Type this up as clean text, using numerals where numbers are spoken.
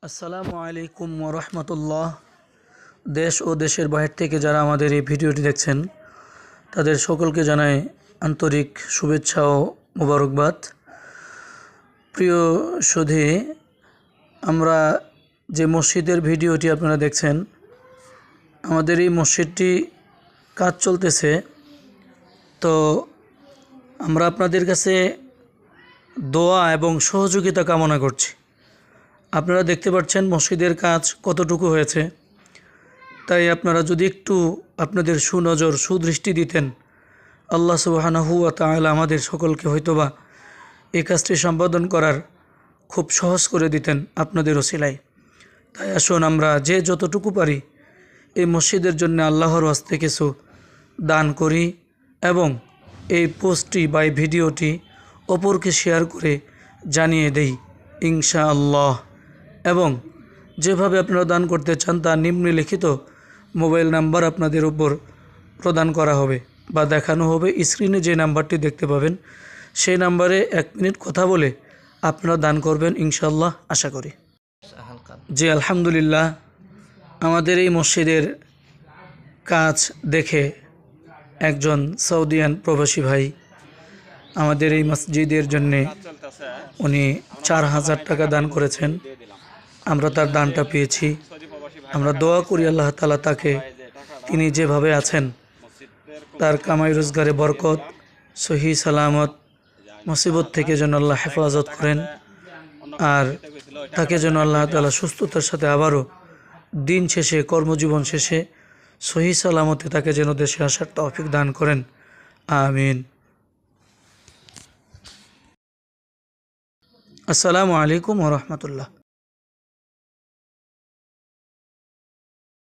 আসসালামু আলাইকুম ওরহমতুল্লাহ। দেশ ও দেশের বাইরে থেকে যারা আমাদের এই ভিডিওটি দেখছেন তাদের সকলকে জানাই আন্তরিক শুভেচ্ছা ও মোবারকবাদ। প্রিয় সুধী, আমরা যে মসজিদের ভিডিওটি আপনারা দেখছেন, আমাদের এই মসজিদটি কাজ চলতেছে। তো আমরা আপনাদের কাছে দোয়া এবং সহযোগিতা কামনা করছি। আপনারা দেখতে পাচ্ছেন মসজিদের কাজ কতটুকু হয়েছে, তাই আপনারা যদি একটু আপনাদের সুনজর সুদৃষ্টি দিতেন, আল্লাহ সুবহানাহু ওয়া তাআলা আমাদের সকলকে হয়তোবা এই কাজটি সম্পাদন করার খুব সহজ করে দিতেন আপনাদের ওসিলায়। তাই আসুন আমরা যে যতটুকু পারি এই মসজিদের জন্য আল্লাহর হস্তে কিছু দান করি এবং এই পোস্টটি বা এই ভিডিওটি অপরকে শেয়ার করে জানিয়ে দেই ইনশাআল্লাহ। এবং যেভাবে আপনারা দান করতে চান তার নিম্নলিখিত মোবাইল নাম্বার আপনাদের উপর প্রদান করা হবে বা দেখানো হবে। স্ক্রিনে যে নাম্বারটি দেখতে পাবেন সেই নাম্বারে 1 মিনিট কথা বলে আপনারা দান করবেন ইনশাআল্লাহ, আশা করি। জি আলহামদুলিল্লাহ, আমাদের এই মসজিদের কাজ দেখে একজন সৌদিয়ান প্রবাসী ভাই আমাদের এই মসজিদের জন্যে উনি 4000 টাকা দান করেছেন। আমরা তার দানটা পেয়েছি। আমরা দোয়া করি আল্লাহ তাআলা তাকে, তিনি যেভাবে আছেন তার কামাই রোজগারে বরকত, সহি সালামত, মুসিবত থেকে যেন আল্লাহ হেফাজত করেন, আর তাকে যেন আল্লাহ তাআলা সুস্থতার সাথে আবারও দিন শেষে, কর্মজীবন শেষে সহি সালামতে তাকে যেন দেশে আসার তৌফিক দান করেন, আমিন। আসসালামু আলাইকুম ওয়া রাহমাতুল্লাহ।